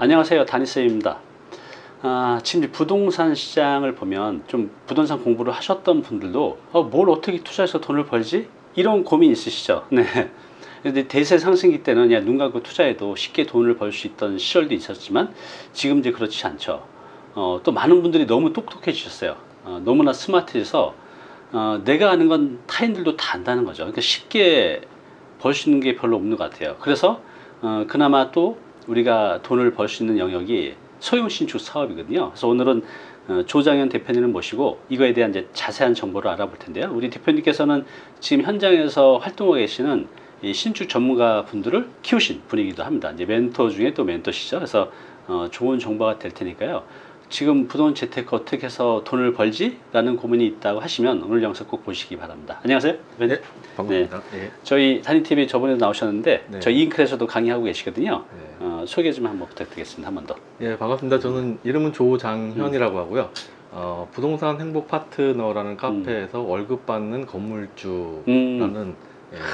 안녕하세요, 다니쌤입니다. 지금 부동산 시장을 보면 좀 부동산 공부를 하셨던 분들도 뭘 어떻게 투자해서 돈을 벌지? 이런 고민 있으시죠? 네. 근데 대세 상승기 때는 그냥 눈 감고 투자해도 쉽게 돈을 벌 수 있던 시절도 있었지만 지금 이제 그렇지 않죠. 또 많은 분들이 너무 똑똑해지셨어요. 너무나 스마트해서 내가 아는 건 타인들도 다 안다는 거죠. 그러니까 쉽게 벌 수 있는 게 별로 없는 것 같아요. 그래서 그나마 또 우리가 돈을 벌 수 있는 영역이 소형 신축 사업이거든요. 그래서 오늘은 조장현 대표님을 모시고 이거에 대한 이제 자세한 정보를 알아볼 텐데요. 우리 대표님께서는 지금 현장에서 활동하고 계시는 이 신축 전문가 분들을 키우신 분이기도 합니다. 이제 멘토 중에 또 멘토시죠. 그래서 좋은 정보가 될 테니까요. 지금 부동산 재테크 어떻게 해서 돈을 벌지? 라는 고민이 있다고 하시면 오늘 영상 꼭 보시기 바랍니다. 안녕하세요. 네, 반갑습니다. 네. 네. 저희 단위TV 저번에도 나오셨는데 네. 저희 잉크에서도 강의하고 계시거든요. 네. 소개 좀 한번 부탁드리겠습니다. 한 번 더. 예, 반갑습니다. 저는 이름은 조장현이라고 하고요. 부동산 행복 파트너라는 카페에서 월급 받는 건물주라는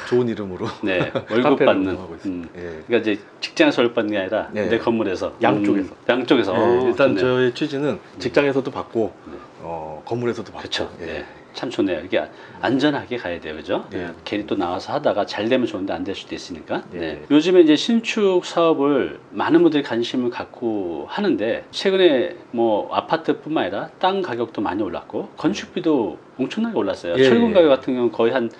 좋은 이름으로 네, 월급 카페를 받는. 운영하고 있습니다. 예. 그러니까 이제 직장에서 월급 받는 게 아니라 네. 내 건물에서 양쪽에서. 양쪽에서. 예, 일단 좋네요. 저의 취지는 직장에서도 받고 네. 건물에서도 받고. 그렇죠. 예. 네. 참 좋네요. 이게 안전하게 가야 돼요, 그죠? 네. 괜히 또 나와서 하다가 잘 되면 좋은데 안 될 수도 있으니까. 네. 네. 요즘에 이제 신축 사업을 많은 분들이 관심을 갖고 하는데 최근에 뭐 아파트뿐만 아니라 땅 가격도 많이 올랐고 건축비도 엄청나게 올랐어요. 예. 철근 가격 같은 경우는 거의 한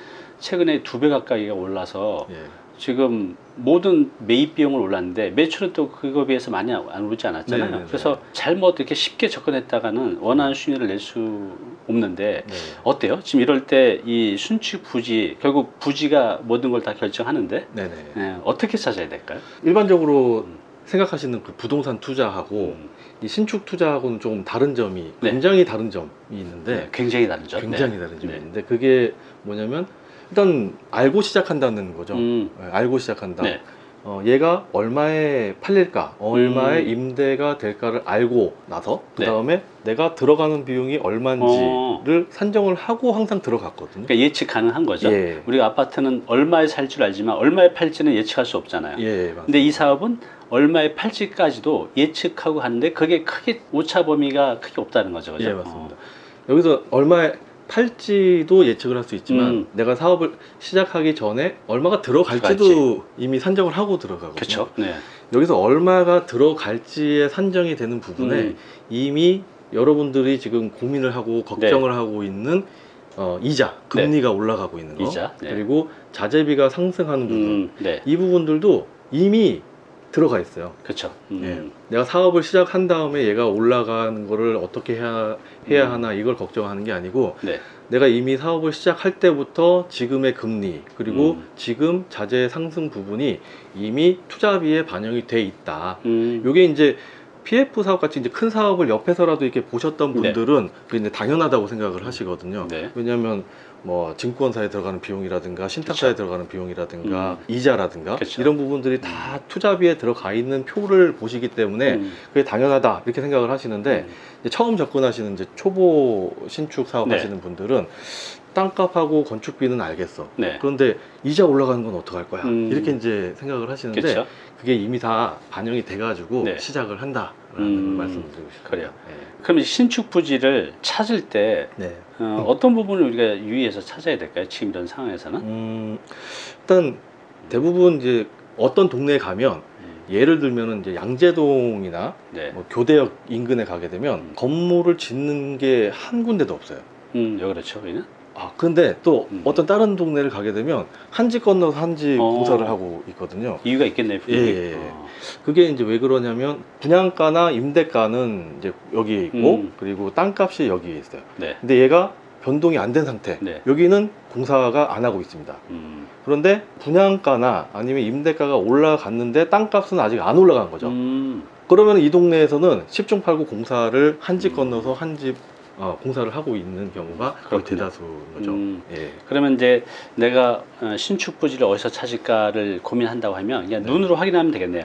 최근에 2배 가까이가 올라서 예. 지금 모든 매입 비용을 올랐는데 매출은 또 그거에 비해서 많이 안 오르지 않았잖아요. 네네네. 그래서 잘못 이렇게 쉽게 접근했다가는 원하는 수익을 낼 수 없는데 네. 어때요? 지금 이럴 때 이 순축 부지 결국 부지가 모든 걸 다 결정하는데 네네. 어떻게 찾아야 될까요? 일반적으로 생각하시는 그 부동산 투자하고 음. 이 신축 투자하고는 조금 다른 점이 네. 굉장히 다른 점이 있는데 굉장히 다르죠. 굉장히 네. 다른 점이 네. 있는데 그게 뭐냐면 일단 알고 시작한다는 거죠. 음. 알고 시작한다. 네. 얘가 얼마에 팔릴까, 얼마에 임대가 될까를 알고 나서 그 다음에 내가 들어가는 비용이 얼마인지를 산정을 하고 항상 들어갔거든요. 그러니까 예측 가능한 거죠. 예. 우리가 아파트는 얼마에 살 줄 알지만 얼마에 팔지는 예측할 수 없잖아요. 예, 맞습니다. 근데 이 사업은 얼마에 팔지까지도 예측하고 하는데 그게 크게 오차 범위가 크게 없다는 거죠. 그죠? 예, 맞습니다. 여기서 얼마에 팔지도 예측을 할 수 있지만 내가 사업을 시작하기 전에 얼마가 들어갈지도 이미 산정을 하고 들어가거든요. 그렇죠. 네. 여기서 얼마가 들어갈지에 산정이 되는 부분에 이미 여러분들이 지금 고민을 하고 걱정을 하고 있는 이자, 금리가 올라가고 있는 거, 이자, 네. 그리고 자재비가 상승하는 부분, 네. 이 부분들도 이미 들어가 있어요. 그렇죠. 예. 내가 사업을 시작한 다음에 얘가 올라가는 거를 어떻게 해야 하나 이걸 걱정하는 게 아니고 네. 내가 이미 사업을 시작할 때부터 지금의 금리 그리고 지금 자재 상승 부분이 이미 투자비에 반영이 돼 있다. 요게 이제 PF 사업 같이 이제 큰 사업을 옆에서라도 이렇게 보셨던 분들은 그게 이제 당연하다고 생각을 하시거든요. 네. 왜냐하면 뭐 증권사에 들어가는 비용이라든가 신탁사에 들어가는 비용이라든가 이자라든가 그쵸. 이런 부분들이 다 투자비에 들어가 있는 표를 보시기 때문에 그게 당연하다 이렇게 생각을 하시는데 이제 처음 접근하시는 이제 초보 신축 사업 하시는 분들은 땅값하고 건축비는 알겠어. 네. 그런데 이자 올라가는 건 어떡할 거야? 이렇게 이제 생각을 하시는데 그쵸. 그게 이미 다 반영이 돼가지고 네. 시작을 한다라는 말씀을 드리고 싶어요. 그래요. 네. 그럼 이 신축 부지를 찾을 때 네. 어떤 부분을 우리가 유의해서 찾아야 될까요? 지금 이런 상황에서는? 일단 대부분 이제 어떤 동네에 가면 예를 들면은 이제 양재동이나 네. 뭐 교대역 인근에 가게 되면 건물을 짓는 게 한 군데도 없어요. 여기 그렇죠. 여기는? 근데 또 어떤 다른 동네를 가게 되면 한 집 건너서 한 집 공사를 하고 있거든요. 이유가 있겠네요. 예. 그게 이제 왜 그러냐면 분양가나 임대가는 이제 여기에 있고 그리고 땅값이 여기에 있어요. 네. 근데 얘가 변동이 안 된 상태. 네. 여기는 공사가 안 하고 있습니다. 그런데 분양가나 아니면 임대가가 올라갔는데 땅값은 아직 안 올라간 거죠. 그러면 이 동네에서는 10중 8구 공사를 한 집 건너서 한 집 공사를 하고 있는 경우가 거의 대다수인 거죠. 예. 그러면 이제 내가 신축 부지를 어디서 찾을까를 고민한다고 하면 그냥 눈으로 확인하면 되겠네요.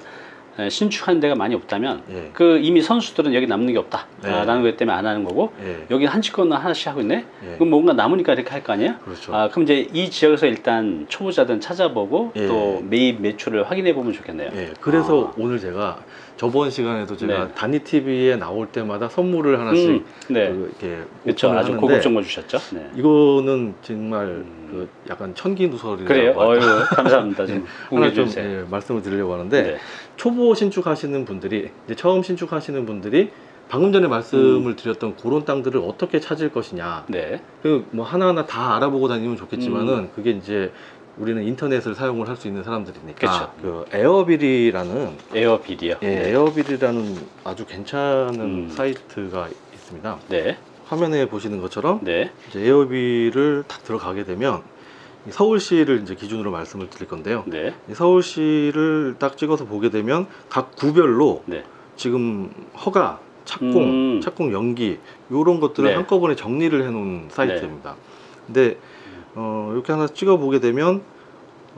신축하는 데가 많이 없다면 예. 그 이미 선수들은 여기 남는 게 없다 네. 라는 것 때문에 안 하는 거고 예. 여기 한 집 건너 하나씩 하고 있네. 예. 그럼 뭔가 남으니까 이렇게 할 거 아니에요? 그렇죠. 그럼 이제 이 지역에서 일단 초보자들은 찾아보고 예. 또 매입 매출을 확인해 보면 좋겠네요. 예. 그래서 오늘 제가 저번 시간에도 제가 네. 단위 TV에 나올 때마다 선물을 하나씩 네. 이렇게 그렇죠. 오픈을 아주 하는데 고급 정보 주셨죠. 네. 이거는 정말 그 약간 천기누설이라고 그래요? 할까? 어유 감사합니다. 좀 하나 공유해 좀 주세요. 말씀을 드리려고 하는데 네. 초보 신축하시는 분들이 이제 처음 신축하시는 분들이 방금 전에 말씀을 드렸던 그런 땅들을 어떻게 찾을 것이냐. 네. 그 뭐 하나하나 다 알아보고 다니면 좋겠지만은 그게 이제 우리는 인터넷을 사용을 할 수 있는 사람들이니까 그쵸. 그 에어빌이라는 에어비디요. 예, 에어빌이라는 아주 괜찮은 사이트가 있습니다. 네. 화면에 보시는 것처럼 네. 이제 에어빌을 딱 들어가게 되면 이 서울시를 이제 기준으로 말씀을 드릴 건데요. 네. 이 서울시를 딱 찍어서 보게 되면 각 구별로 네. 지금 허가, 착공, 착공 연기 이런 것들을 네. 한꺼번에 정리를 해놓은 사이트입니다. 근데 이렇게 하나 찍어보게 되면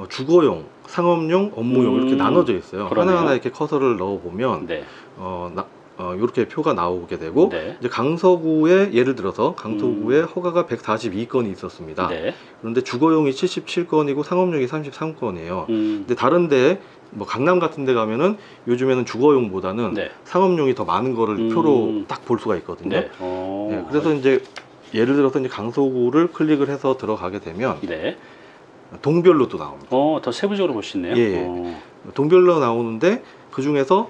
주거용, 상업용, 업무용 이렇게 나눠져 있어요. 그러네요. 하나하나 이렇게 커서를 넣어보면 네. 이렇게 표가 나오게 되고 네. 이제 강서구에 예를 들어서 강서구에 허가가 142건이 있었습니다. 네. 그런데 주거용이 77건이고 상업용이 33건이에요. 음. 근데 다른데 뭐 강남 같은 데 가면은 요즘에는 주거용보다는 네. 상업용이 더 많은 거를 표로 딱 볼 수가 있거든요. 네. 네, 그래서 이제 예를 들어서 이제 강서구를 클릭을 해서 들어가게 되면 네. 동별로 또 나옵니다. 더 세부적으로 볼 수 있네요. 예. 동별로 나오는데 그 중에서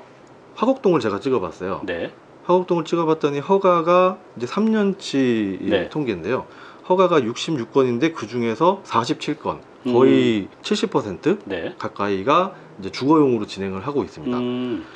화곡동을 제가 찍어봤어요. 네. 화곡동을 찍어봤더니 허가가 이제 3년치 네. 통계인데요. 허가가 66건인데 그 중에서 47건, 거의 70% 네. 가까이가 이제 주거용으로 진행을 하고 있습니다.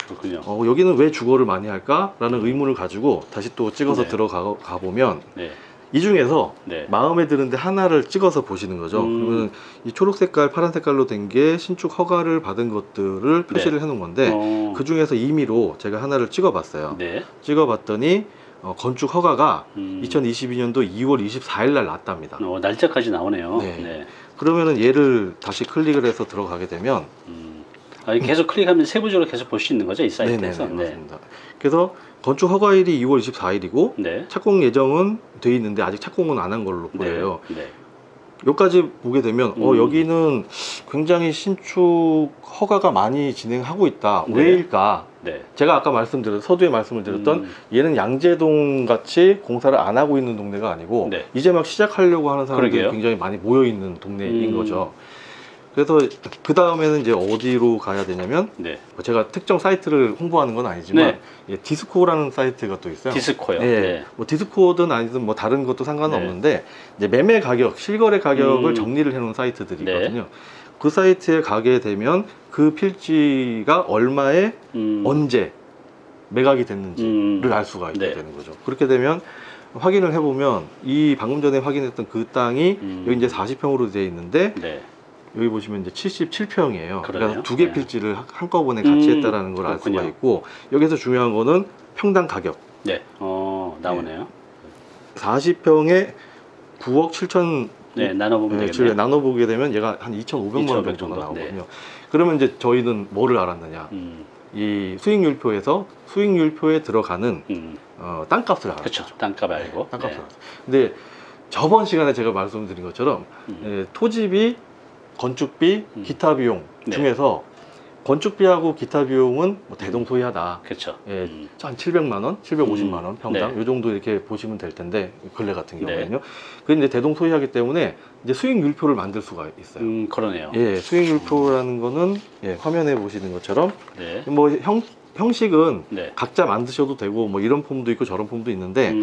그렇군요. 여기는 왜 주거를 많이 할까라는 의문을 가지고 다시 또 찍어서 네. 들어가 보면 네. 이 중에서 네. 마음에 드는데 하나를 찍어서 보시는 거죠. 그러면 이 초록 색깔, 파란 색깔로 된 게 신축 허가를 받은 것들을 표시를 해놓은 건데 그 중에서 임의로 제가 하나를 찍어봤어요. 네. 찍어봤더니 건축 허가가 2022년도 2월 24일 날 났답니다. 날짜까지 나오네요. 네. 네. 그러면은 얘를 다시 클릭을 해서 들어가게 되면 계속 클릭하면 세부적으로 계속 볼 수 있는 거죠, 이 사이트에서. 네네네, 맞습니다. 그래서 건축 허가일이 2월 24일이고 네. 착공 예정은 돼 있는데 아직 착공은 안 한 걸로 보여요. 네. 네. 여기까지 보게 되면 여기는 굉장히 신축 허가가 많이 진행하고 있다. 네. 왜일까? 네. 제가 아까 서두에 말씀을 드렸던 얘는 양재동 같이 공사를 안 하고 있는 동네가 아니고 네. 이제 막 시작하려고 하는 사람들이 그러게요. 굉장히 많이 모여 있는 동네인 거죠. 그래서 그 다음에는 이제 어디로 가야 되냐면 네. 제가 특정 사이트를 홍보하는 건 아니지만 네. 예, 디스코라는 사이트가 또 있어요. 디스코요. 네. 네. 뭐 디스코든 아니든 뭐 다른 것도 상관은 없는데 이제 매매 가격, 실거래 가격을 정리를 해놓은 사이트들이 네. 있거든요. 그 사이트에 가게 되면 그 필지가 얼마에 언제 매각이 됐는지를 알 수가 있게 네. 되는 거죠. 그렇게 되면 확인을 해보면 이 방금 전에 확인했던 그 땅이 여기 이제 40평으로 되어 있는데 네. 여기 보시면 이제 77평이에요. 그러네요. 그래서 두 개 네. 필지를 한꺼번에 같이 했다라는 걸 알 수가 그렇군요. 있고 여기서 중요한 거는 평당 가격. 네. 나오네요. 40평에 9억 7천 네, 나눠보면 네, 되겠네요. 나눠보게 되면 얘가 한 2,500만 원 2,500 정도 정도? 나오거든요. 그러면 이제 저희는 뭐를 알았느냐? 이 수익률표에서 수익률표에 들어가는 땅값을 알았죠. 그렇죠. 땅값 알고. 땅값을 네. 알았죠. 근데 저번 시간에 제가 말씀드린 것처럼 토지비, 건축비, 기타 비용 네. 중에서 건축비하고 기타 비용은 뭐 대동소이하다. 그렇죠. 예, 한 700만 원, 750만 원 평당 네. 이 정도 이렇게 보시면 될 텐데 근래 같은 네. 경우에는요. 그게 이제 대동소이하기 때문에 이제 수익률표를 만들 수가 있어요. 그러네요. 예, 수익률표라는 거는 예, 화면에 보시는 것처럼 네. 뭐 형식은 네. 각자 만드셔도 되고 뭐 이런 폼도 있고 저런 폼도 있는데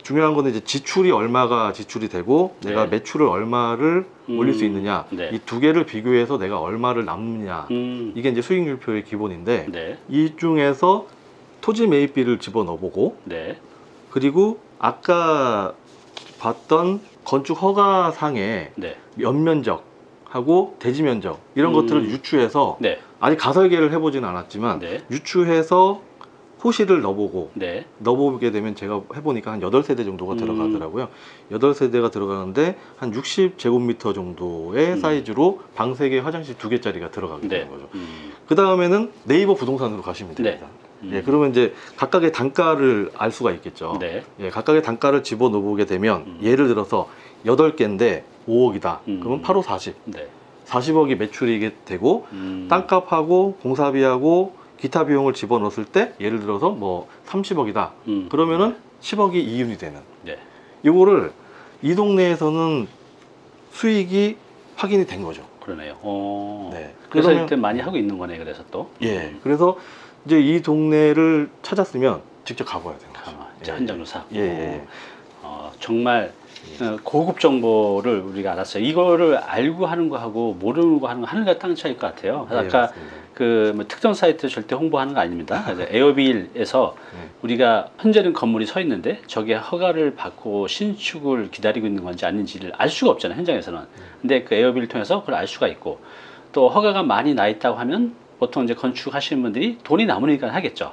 중요한 거는 이제 지출이 얼마가 지출이 되고 내가 네. 매출을 얼마를 올릴 수 있느냐 네. 이 두 개를 비교해서 내가 얼마를 남느냐 이게 이제 수익률표의 기본인데 네. 이 중에서 토지 매입비를 집어넣어보고 네. 그리고 아까 봤던 건축 허가상의 네. 연면적하고 대지 면적 이런 것들을 유추해서 네. 아직 가설계를 해보진 않았지만 네. 유추해서 호시를 넣어보고 네. 넣어보게 되면 제가 해보니까 한 8세대 정도가 들어가더라고요. 8세대가 들어가는데 한 60제곱미터 정도의 사이즈로 방 3개, 화장실 2개짜리가 들어가게 네. 되는 거죠. 그 다음에는 네이버 부동산으로 가시면 됩니다. 네. 예, 그러면 이제 각각의 단가를 알 수가 있겠죠. 네. 예, 각각의 단가를 집어넣어보게 되면 예를 들어서 8개인데 5억이다. 그러면 8호 40. 네. 40억이 매출이 되고 땅값하고 공사비하고 기타 비용을 집어넣었을 때 예를 들어서 뭐 30억이다. 그러면은 10억이 이윤이 되는. 네. 이거를 이 동네에서는 수익이 확인이 된 거죠. 그러네요. 네. 그래서 그러면- 이때 많이 하고 있는 거네. 그래서 또. 예. 그래서 이제 이 동네를 찾았으면 직접 가봐야 되는 거죠. 이제 예. 현장 조사. 예, 예. 정말 고급 정보를 우리가 알았어요. 이거를 알고 하는 거하고 모르는 거 하는 거 하늘과 땅 차이일 것 같아요. 예, 아까 맞습니다. 뭐 특정 사이트 절대 홍보하는 거 아닙니다. 에어빌에서 우리가 현재는 건물이 서 있는데 저게 허가를 받고 신축을 기다리고 있는 건지 아닌지를 알 수가 없잖아요. 현장에서는. 근데 그 에어빌을 통해서 그걸 알 수가 있고 또 허가가 많이 나 있다고 하면 보통 이제 건축하시는 분들이 돈이 남으니까 하겠죠.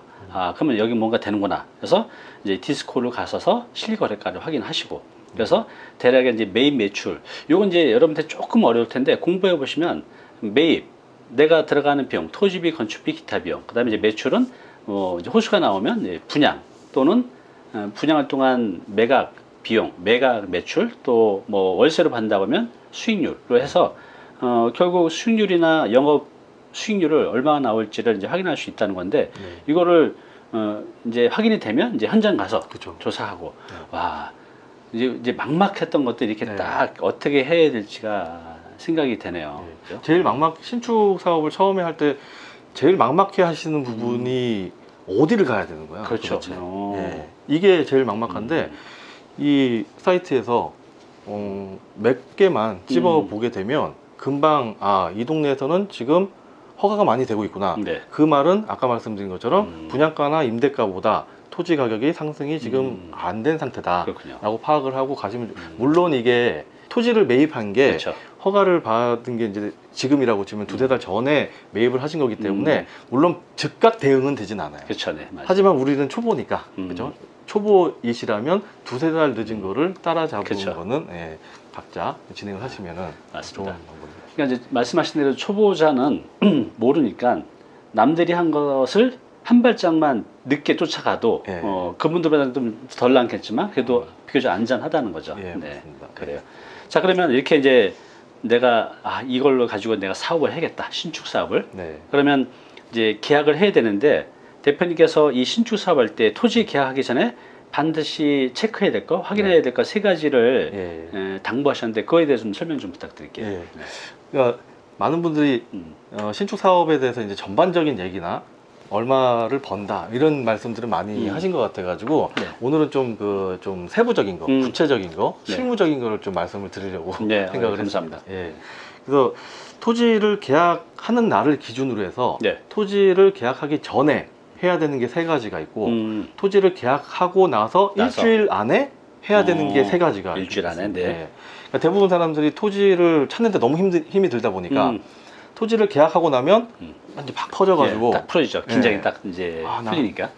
그러면 여기 뭔가 되는구나. 그래서 이제 디스코를 가셔서 실거래가를 확인하시고 그래서 대략의 이제 매입 매출 요건 이제 여러분들 조금 어려울 텐데 공부해 보시면 매입 내가 들어가는 비용 토지비 건축비 기타 비용 그다음에 이제 매출은 이제 호수가 나오면 이제 분양 또는 분양할 동안 매각 비용 매각 매출 또 뭐 월세로 받는다고 하면 수익률로 해서 결국 수익률이나 영업 수익률을 얼마나 나올지를 이제 확인할 수 있다는 건데 이거를 이제 확인이 되면 이제 현장 가서 그쵸. 조사하고 와 이제 막막했던 것들이 이렇게 네. 딱 어떻게 해야 될지가 생각이 되네요. 그죠? 제일 신축 사업을 처음에 할 때 제일 막막해 하시는 부분이 어디를 가야 되는 거야? 그렇죠. 도대체. 예. 이게 제일 막막한데 이 사이트에서 몇 개만 찝어 보게 되면 금방 이 동네에서는 지금 허가가 많이 되고 있구나. 네. 그 말은 아까 말씀드린 것처럼 분양가나 임대가보다 토지 가격이 상승이 지금 안 된 상태다 그렇군요. 라고 파악을 하고 가시면 물론 이게 토지를 매입한 게 그렇죠. 허가를 받은 게 이제 지금이라고 치면 두세 달 전에 매입을 하신 거기 때문에 물론 즉각 대응은 되진 않아요. 그렇죠. 네. 맞아요. 하지만 우리는 초보니까 그죠? 초보이시라면 두세 달 늦은 거를 따라잡은 그쵸. 거는 각자 진행을 하시면은 맞습니다. 좋은 방법입니다. 그러니까 이제 말씀하신 대로 초보자는 모르니까 남들이 한 것을 한 발짝만 늦게 쫓아가도 예. 그분들보다는 좀 덜 많겠지만 그래도 비교적 안전하다는 거죠. 예, 네, 맞습니다. 그래요. 자 그러면 이렇게 이제 내가 이걸로 가지고 내가 사업을 해야겠다 신축 사업을 네. 그러면 이제 계약을 해야 되는데 대표님께서 이 신축 사업할 때 토지 계약하기 전에 반드시 체크해야 될 거, 확인해야 될 거 세 가지를 당부하셨는데 그거에 대해서 좀 설명 좀 부탁드릴게요. 예. 네. 그러니까 많은 분들이 신축 사업에 대해서 이제 전반적인 얘기나 얼마를 번다 이런 말씀들을 많이 하신 것 같아가지고 네. 오늘은 좀 세부적인 거, 구체적인 거, 네. 실무적인 거를 좀 말씀을 드리려고 네, 생각을 감사합니다. 했습니다. 예. 그래서 토지를 계약하는 날을 기준으로 해서 네. 토지를 계약하기 전에 해야 되는 게 세 가지가 있고 토지를 계약하고 나서 일주일 안에 해야 되는 게 세 가지가 일주일 안에, 있습니다. 네. 예. 그러니까 대부분 사람들이 토지를 찾는데 너무 힘이 들다 보니까 토지를 계약하고 나면 이제 팍 퍼져가지고 딱 풀어지죠. 긴장이 예. 딱 이제 나- 풀리니까.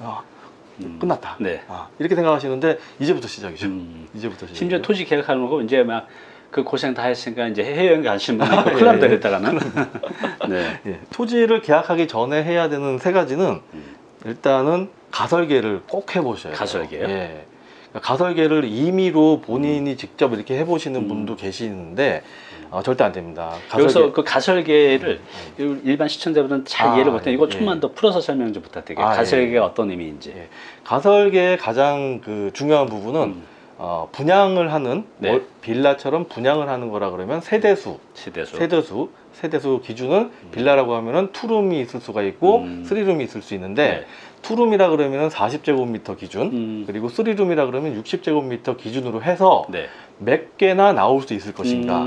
끝났다. 네. 이렇게 생각하시는데 이제부터 시작이죠. 이제부터 시작. 심지어 토지 계약하는 거고 이제 막 그 고생 다 했으니까 이제 해외여행 가시는 분이 있고 큰일 납니다 이랬다가는. 네. 예. 토지를 계약하기 전에 해야 되는 세 가지는 일단은 가설계를 꼭 해보셔야 돼요. 가설계요? 예. 그러니까 가설계를 임의로 본인이 직접 이렇게 해보시는 분도 계시는데 절대 안 됩니다. 여기서 그 가설계를 일반 시청자분들은 잘 이해를 못해. 이거 좀만 예. 더 풀어서 설명 좀 부탁드릴게요. 가설계가 예. 어떤 의미인지. 예. 가설계의 가장 그 중요한 부분은 분양을 하는 네. 빌라처럼 분양을 하는 거라 그러면 세대수 기준은 빌라라고 하면은 투룸이 있을 수가 있고 쓰리룸이 있을 수 있는데 네. 투룸이라 그러면은 40제곱미터 기준 그리고 쓰리룸이라 그러면 60제곱미터 기준으로 해서 네. 몇 개나 나올 수 있을 것인가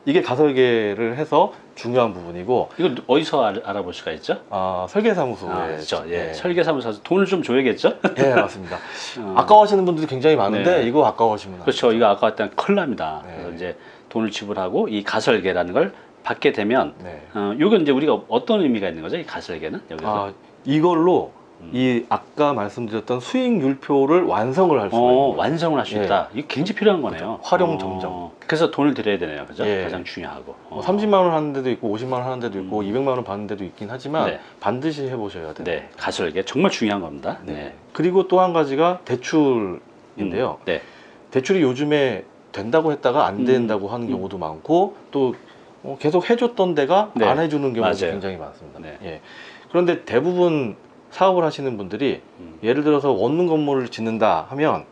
이게 가설계를 해서 중요한 부분이고 이걸 어디서 알아볼 수가 있죠? 설계사무소에 그렇죠. 예. 설계사무소에서 돈을 좀 줘야겠죠? 예, 맞습니다. 아까워하시는 분들이 굉장히 많은데 네. 이거 아까워하시면 안 그렇죠. 돼요. 이거 아까웠던 큰일 납니다. 네. 그래서 이제 돈을 지불하고 이 가설계라는 걸 받게 되면 네. 이건 이제 우리가 어떤 의미가 있는 거죠? 이 가설계는 여기서. 이걸로 이 아까 말씀드렸던 수익률표를 완성을 할 수가 있는 거예요. 완성을 할 수 예. 있다. 이게 굉장히 필요한 거네요. 활용 점정. 그래서 돈을 들여야 되네요. 그죠? 예. 가장 중요하고. 30만 원 하는 데도 있고 50만 원 하는 데도 있고 200만 원 받는 데도 있긴 하지만 네. 반드시 해보셔야 돼요. 네, 가설계 정말 중요한 겁니다. 네. 그리고 또 한 가지가 대출인데요. 네. 대출이 요즘에 된다고 했다가 안 된다고 하는 경우도 많고 또 계속 해줬던 데가 네. 안 해주는 경우도 맞아요. 굉장히 많습니다. 네. 예. 그런데 대부분 사업을 하시는 분들이 예를 들어서 원룸 건물을 짓는다 하면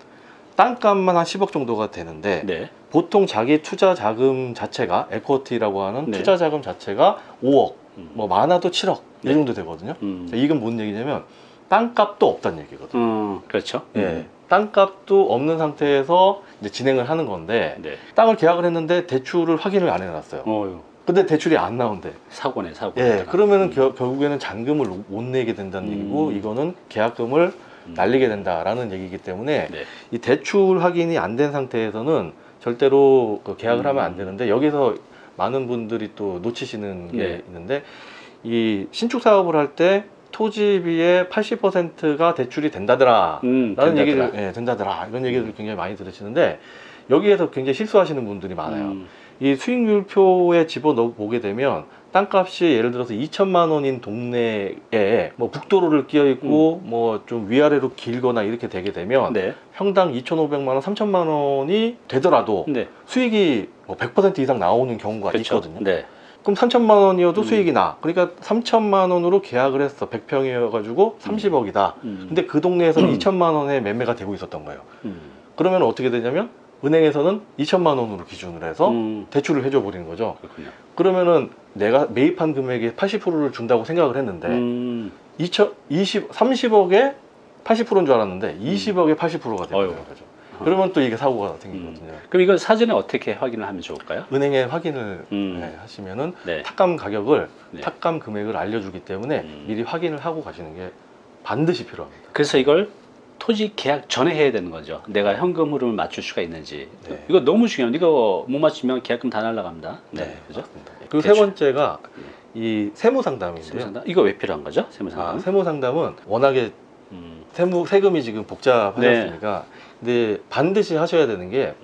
땅값만 한 10억 정도가 되는데 네. 보통 자기 투자 자금 자체가 에쿼티라고 하는 네. 투자 자금 자체가 5억, 뭐 많아도 7억 네. 이 정도 되거든요. 이건 뭔 얘기냐면 땅값도 없다는 얘기거든요. 그렇죠. 예, 땅값도 없는 상태에서 이제 진행을 하는 건데 네. 땅을 계약을 했는데 대출을 확인을 안 해놨어요. 어휴, 근데 대출이 안 나온대. 사고네, 사고. 예, 그러면은 결국에는 잔금을 못 내게 된다는 얘기고 이거는 계약금을 날리게 된다라는 얘기이기 때문에 네. 이 대출 확인이 안 된 상태에서는 절대로 그 계약을 하면 안 되는데 여기서 많은 분들이 또 놓치시는 게 네. 있는데 이 신축 사업을 할 때 토지비의 80%가 대출이 된다더라 라는 얘기를 된다더라 이런 얘기를 굉장히 많이 들으시는데 여기에서 굉장히 실수하시는 분들이 많아요. 이 수익률표에 집어넣어 보게 되면 땅값이 예를 들어서 2천만 원인 동네에 뭐 북도로를 끼어 있고 뭐 좀 위아래로 길거나 이렇게 되게 되면 네. 평당 2,500만 원, 3천만 원이 되더라도 네. 수익이 뭐 100% 이상 나오는 경우가 그렇죠. 있거든요. 네. 그럼 3천만 원이어도 수익이 나. 그러니까 3천만 원으로 계약을 했어. 100평이어가지고 30억이다. 근데 그 동네에서는 2천만 원에 매매가 되고 있었던 거예요. 그러면 어떻게 되냐면 은행에서는 2천만 원으로 기준으로 해서 대출을 해줘 버리는 거죠. 그렇군요. 그러면은 내가 매입한 금액의 80%를 준다고 생각을 했는데 30억에 80%인 줄 알았는데 20억에 80%가 되는 거죠. 그러면 또 이게 사고가 생기거든요. 그럼 이거 사전에 어떻게 확인을 하면 좋을까요? 은행에 확인을 하시면은 네. 탁감 가격을 네. 탁감 금액을 알려주기 때문에 미리 확인을 하고 가시는 게 반드시 필요합니다. 그래서 이걸 토지 계약 전에 해야 되는 거죠. 내가 현금 흐름을 맞출 수가 있는지. 네. 이거 너무 중요해요. 이거 못 맞추면 계약금 다 날라갑니다. 네, 그죠? 그리고 세 번째가 이 세무 상담인데요. 세무상담? 이거 왜 필요한 거죠? 세무상담? 세무 상담은 워낙에 세금이 지금 복잡하셨으니까 근데 반드시 하셔야 되는 게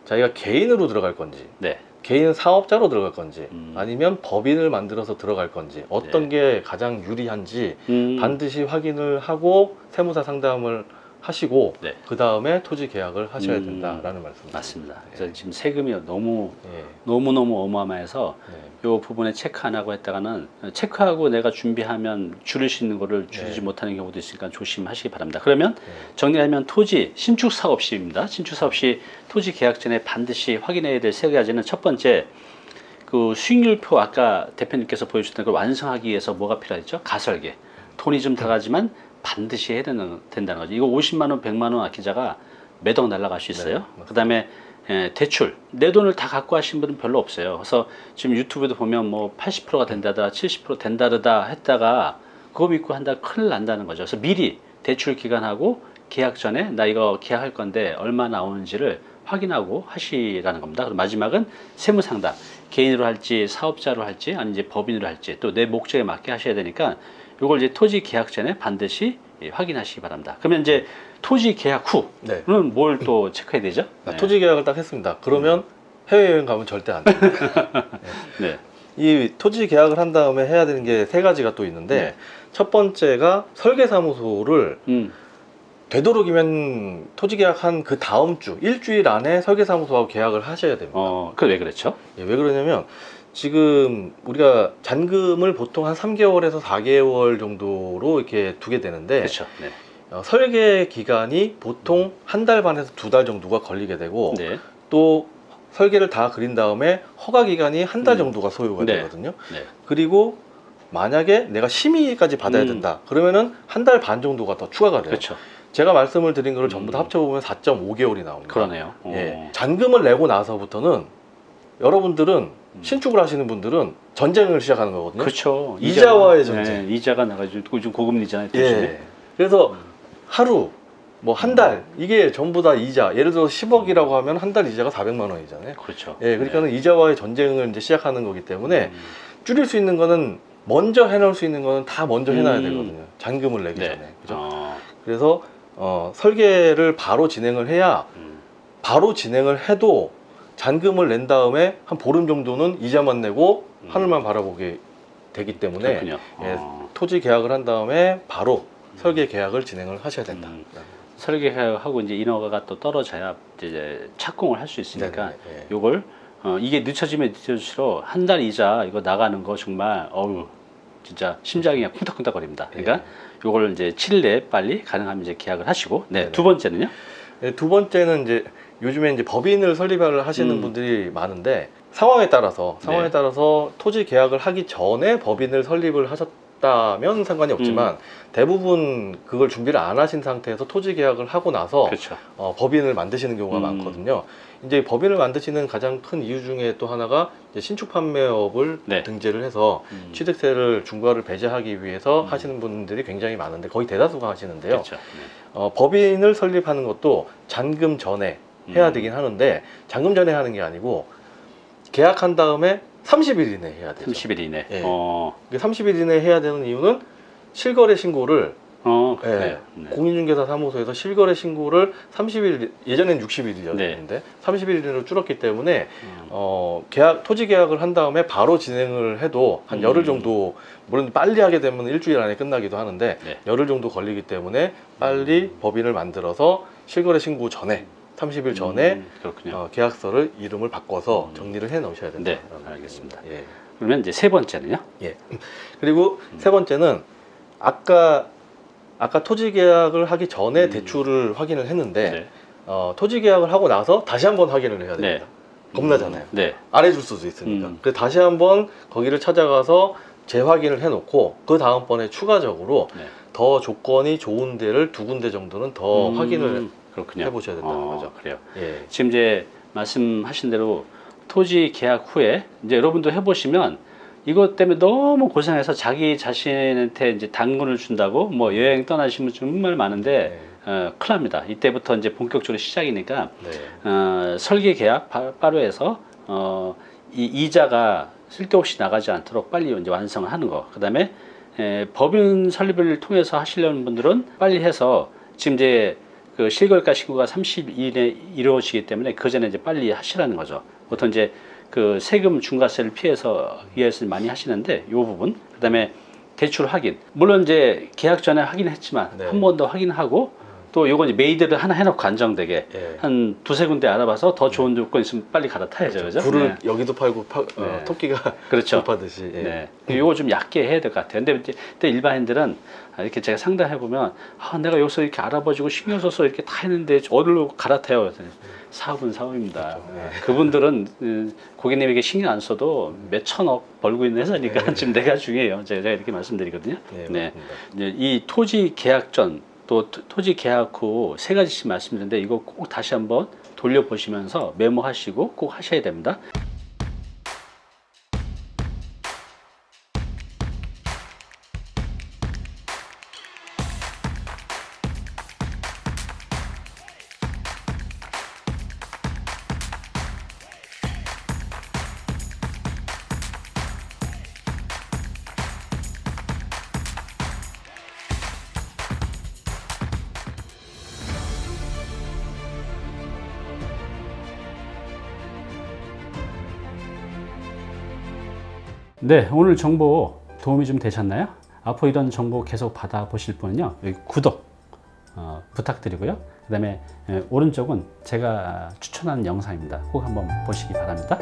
자기가 개인으로 들어갈 건지 네. 개인 사업자로 들어갈 건지 아니면 법인을 만들어서 들어갈 건지 어떤 게 가장 유리한지 반드시 확인을 하고 세무사 상담을 하시고 네. 그 다음에 토지 계약을 하셔야 된다라는 말씀입니다. 맞습니다. 그래서 지금 세금이 너무 예. 너무 어마어마해서 네. 이 부분에 체크 안 하고 했다가는 체크하고 내가 준비하면 줄일 수 있는 거를 줄이지 못하는 경우도 있으니까 조심하시기 바랍니다. 그러면 정리하면 토지 신축 사업 시입니다. 신축 사업 시 토지 계약 전에 반드시 확인해야 될 세 가지는 첫 번째 그 수익률표 아까 대표님께서 보여주셨던 걸 완성하기 위해서 뭐가 필요하죠? 가설계. 돈이 좀 들어가지만 반드시 해야 된다는 거죠. 이거 50만 원, 100만 원 아끼자가 매덕 날아갈 수 있어요. 네, 그 다음에 대출. 내 돈을 다 갖고 하신 분은 별로 없어요. 그래서 지금 유튜브에도 보면 뭐 80%가 된다더라, 70% 된다르다 했다가 그거 믿고 한다 큰일 난다는 거죠. 그래서 미리 대출 기간하고 계약 전에 나 이거 계약할 건데 얼마 나오는지를 확인하고 하시라는 겁니다. 그리고 마지막은 세무 상담. 개인으로 할지 사업자로 할지 아니면 이제 법인으로 할지 또 내 목적에 맞게 하셔야 되니까 이걸 이제 토지 계약 전에 반드시 확인하시기 바랍니다. 그러면 이제 토지 계약 후는 뭘 또 체크해야 되죠? 토지 계약을 딱 했습니다. 그러면 해외여행 가면 절대 안 됩니다. 네. 이 토지 계약을 한 다음에 해야 되는 게 세 가지가 또 있는데 첫 번째가 설계사무소를 되도록이면 토지 계약한 그 다음 주 일주일 안에 설계사무소하고 계약을 하셔야 됩니다. 그게 왜 그렇죠? 왜 그러냐면 지금 우리가 잔금을 보통 한 3개월에서 4개월 정도로 이렇게 두게 되는데 그렇죠. 네. 설계 기간이 보통 한 달 반에서 2달 정도가 걸리게 되고 네. 또 설계를 다 그린 다음에 허가 기간이 한 달 정도가 소요가 되거든요. 네. 그리고 만약에 내가 심의까지 받아야 된다 그러면은 한 달 반 정도가 더 추가가 돼요. 그렇죠. 제가 말씀을 드린 거를 전부 다 합쳐보면 4.5개월이 나옵니다. 그러네요. 예. 잔금을 내고 나서부터는 여러분들은 신축을 하시는 분들은 전쟁을 시작하는 거거든요. 그렇죠. 이자와의 전쟁. 네, 이자가 나가지고 좀 고금 이자네. 예. 그래서 하루 뭐 한 달 이게 전부 다 이자. 예를 들어 10억이라고 하면 한 달 이자가 400만 원이잖아요. 그렇죠. 예, 그러니까는 이자와의 전쟁을 이제 시작하는 거기 때문에 줄일 수 있는 거는 먼저 해놓을 수 있는 거는 다 먼저 해놔야 되거든요. 잔금을 내기 전에. 그죠? 그래서 설계를 바로 진행을 해야 바로 진행을 해도 잔금을 낸 다음에 한 보름 정도는 이자만 내고 하늘만 바라보게 되기 때문에 예, 토지 계약을 한 다음에 바로 설계 계약을 진행을 하셔야 된다. 설계 계약하고 이제 인허가가 또 떨어져야 이제 착공을 할 수 있으니까 요걸 이게 늦춰지면 늦춰질수록 한 달 이자 이거 나가는 거 정말 진짜 심장이 그냥 쿵닥쿵닥거립니다. 그러니까 요걸 이제 7일 내에 빨리 가능하면 이제 계약을 하시고, 네, 두 번째는요? 네, 두 번째는 이제 요즘에 이제 법인을 설립을 하시는 분들이 많은데 상황에 따라서 토지 계약을 하기 전에 법인을 설립을 하셨다면 상관이 없지만 대부분 그걸 준비를 안 하신 상태에서 토지 계약을 하고 나서 그렇죠. 법인을 만드시는 경우가 많거든요. 이제 법인을 만드시는 가장 큰 이유 중에 또 하나가 이제 신축 판매업을 네. 등재를 해서 취득세를 중과를 배제하기 위해서 하시는 분들이 굉장히 많은데 거의 대다수가 하시는데요. 그렇죠. 네. 법인을 설립하는 것도 잔금 전에 해야 되긴 하는데 잔금 전에 하는 게 아니고 계약한 다음에 30일 이내에 해야 되죠. 30일 이내. 예. 30일 이내에 해야 되는 이유는 실거래 신고를 네. 네. 공인중개사 사무소에서 실거래 신고를 30일, 예전엔 60일이었는데 네. 30일 이내로 줄었기 때문에 토지 계약을 한 다음에 바로 진행을 해도 한 열흘 정도, 물론 빨리 하게 되면 일주일 안에 끝나기도 하는데 네. 열흘 정도 걸리기 때문에 빨리 법인을 만들어서 실거래 신고 전에 30일 전에 그렇군요. 계약서를 이름을 바꿔서 정리를 해 놓으셔야 된다. 네, 알겠습니다. 예. 그러면 이제 세 번째는요? 예. 그리고 세 번째는 아까 토지 계약을 하기 전에 대출을 확인을 했는데 네. 토지 계약을 하고 나서 다시 한번 확인을 해야 됩니다. 네. 겁나잖아요. 네. 안 해줄 수도 있으니까. 그래서 다시 한번 거기를 찾아가서 재확인을 해놓고 그 다음번에 추가적으로 네. 더 조건이 좋은 데를 두 군데 정도는 더 확인을 그렇군요. 해보셔야 된다는 거죠. 그래요. 예. 지금 이제 말씀하신 대로 토지 계약 후에 이제 여러분도 해보시면 이것 때문에 너무 고생해서 자기 자신한테 이제 당근을 준다고 뭐 여행 떠나시면 정말 많은데 큰일 납니다. 이때부터 이제 본격적으로 시작이니까 네. 설계 계약 바로 해서 이 이자가 쓸데없이 나가지 않도록 빨리 이제 완성을 하는 거. 그다음에 법인 설립을 통해서 하시려는 분들은 빨리 해서 지금 이제 그 실거래가 신고가 30일에 이루어지기 때문에 그 전에 이제 빨리 하시라는 거죠. 보통 이제 그 세금 중과세를 피해서 이해를 많이 하시는데 이 부분, 그다음에 대출 확인. 물론 이제 계약 전에 확인했지만 네. 한 번 더 확인하고 또 요건 이제 메이드를 하나 해놓고 안정되게 예. 한 두세 군데 알아봐서 더 좋은 조건 있으면 빨리 갈아타야죠, 그죠? 굴을 네. 여기도 팔고 네. 토끼가 그렇죠. 파듯이. 예. 네. 요거 좀 얕게 해야 될 것 같아요. 근데 이제 일반인들은 이렇게 제가 상담해 보면 내가 여기서 이렇게 알아봐주고 신경 써서 이렇게 다 했는데 어디로 갈아타요? 그랬더니 사업은 사업입니다. 그렇죠. 그분들은 고객님에게 신경 안 써도 몇 천억 벌고 있는 회사니까 지금 내가 중요해요. 제가 이렇게 말씀드리거든요. 네. 이제 이 토지 계약 전 또 토지 계약 후 세 가지씩 말씀드렸는데 이거 꼭 다시 한번 돌려보시면서 메모하시고 꼭 하셔야 됩니다. 네, 오늘 정보 도움이 좀 되셨나요? 앞으로 이런 정보 계속 받아보실 분은요, 여기 구독 부탁드리고요. 그 다음에 오른쪽은 제가 추천하는 영상입니다. 꼭 한번 보시기 바랍니다.